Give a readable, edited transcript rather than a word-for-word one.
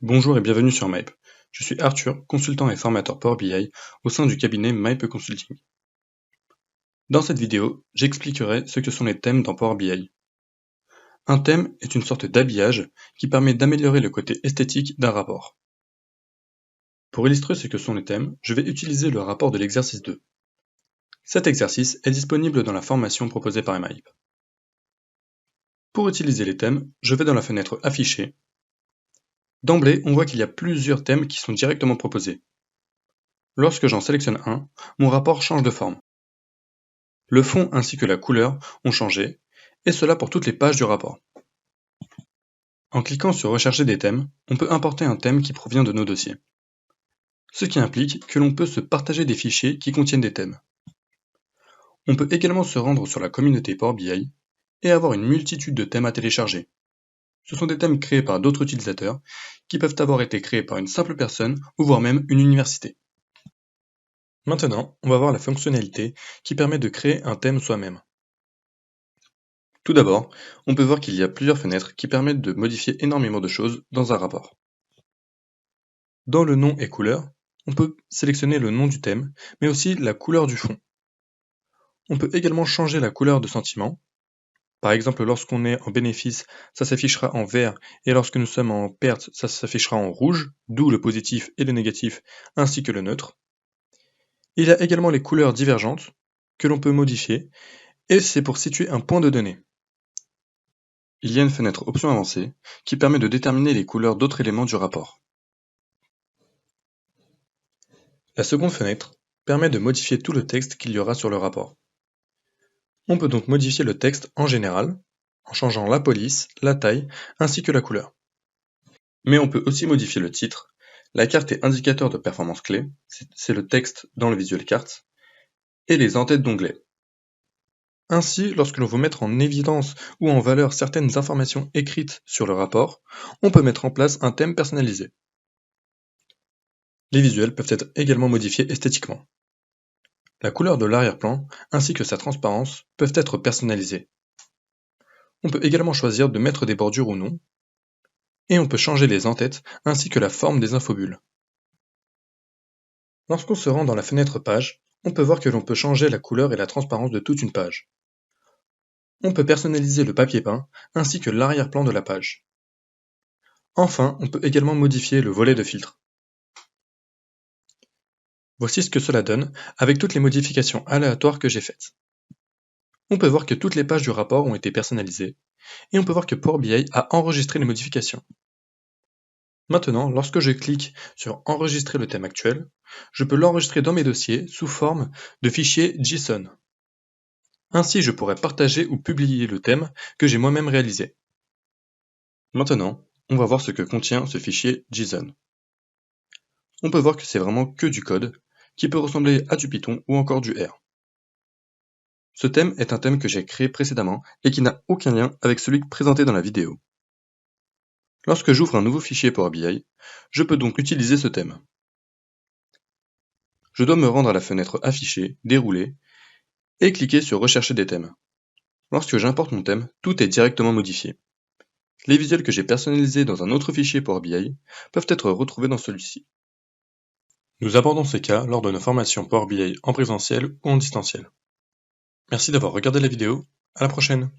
Bonjour et bienvenue sur MyPe. Je suis Arthur, consultant et formateur Power BI au sein du cabinet MyPe Consulting. Dans cette vidéo, j'expliquerai ce que sont les thèmes dans Power BI. Un thème est une sorte d'habillage qui permet d'améliorer le côté esthétique d'un rapport. Pour illustrer ce que sont les thèmes, je vais utiliser le rapport de l'exercice 2. Cet exercice est disponible dans la formation proposée par MyPe. Pour utiliser les thèmes, je vais dans la fenêtre Afficher. D'emblée, on voit qu'il y a plusieurs thèmes qui sont directement proposés. Lorsque j'en sélectionne un, mon rapport change de forme. Le fond ainsi que la couleur ont changé, et cela pour toutes les pages du rapport. En cliquant sur Rechercher des thèmes, on peut importer un thème qui provient de nos dossiers. Ce qui implique que l'on peut se partager des fichiers qui contiennent des thèmes. On peut également se rendre sur la communauté Power BI et avoir une multitude de thèmes à télécharger. Ce sont des thèmes créés par d'autres utilisateurs qui peuvent avoir été créés par une simple personne ou voire même une université. Maintenant, on va voir la fonctionnalité qui permet de créer un thème soi-même. Tout d'abord, on peut voir qu'il y a plusieurs fenêtres qui permettent de modifier énormément de choses dans un rapport. Dans le nom et couleur, on peut sélectionner le nom du thème, mais aussi la couleur du fond. On peut également changer la couleur de sentiment. Par exemple, lorsqu'on est en bénéfice, ça s'affichera en vert, et lorsque nous sommes en perte, ça s'affichera en rouge, d'où le positif et le négatif, ainsi que le neutre. Il y a également les couleurs divergentes, que l'on peut modifier, et c'est pour situer un point de données. Il y a une fenêtre Options avancées qui permet de déterminer les couleurs d'autres éléments du rapport. La seconde fenêtre permet de modifier tout le texte qu'il y aura sur le rapport. On peut donc modifier le texte en général, en changeant la police, la taille, ainsi que la couleur. Mais on peut aussi modifier le titre, la carte et indicateur de performance clé, c'est le texte dans le visuel carte, et les en-têtes d'onglets. Ainsi, lorsque l'on veut mettre en évidence ou en valeur certaines informations écrites sur le rapport, on peut mettre en place un thème personnalisé. Les visuels peuvent être également modifiés esthétiquement. La couleur de l'arrière-plan ainsi que sa transparence peuvent être personnalisées. On peut également choisir de mettre des bordures ou non, et on peut changer les en-têtes ainsi que la forme des infobules. Lorsqu'on se rend dans la fenêtre Page, on peut voir que l'on peut changer la couleur et la transparence de toute une page. On peut personnaliser le papier peint ainsi que l'arrière-plan de la page. Enfin, on peut également modifier le volet de filtre. Voici ce que cela donne avec toutes les modifications aléatoires que j'ai faites. On peut voir que toutes les pages du rapport ont été personnalisées, et on peut voir que Power BI a enregistré les modifications. Maintenant, lorsque je clique sur Enregistrer le thème actuel, je peux l'enregistrer dans mes dossiers sous forme de fichier JSON. Ainsi, je pourrais partager ou publier le thème que j'ai moi-même réalisé. Maintenant, on va voir ce que contient ce fichier JSON. On peut voir que c'est vraiment que du code, qui peut ressembler à du Python ou encore du R. Ce thème est un thème que j'ai créé précédemment et qui n'a aucun lien avec celui présenté dans la vidéo. Lorsque j'ouvre un nouveau fichier Power BI, je peux donc utiliser ce thème. Je dois me rendre à la fenêtre Afficher, Dérouler, et cliquer sur Rechercher des thèmes. Lorsque j'importe mon thème, tout est directement modifié. Les visuels que j'ai personnalisés dans un autre fichier Power BI peuvent être retrouvés dans celui-ci. Nous abordons ces cas lors de nos formations Power BI en présentiel ou en distanciel. Merci d'avoir regardé la vidéo, à la prochaine.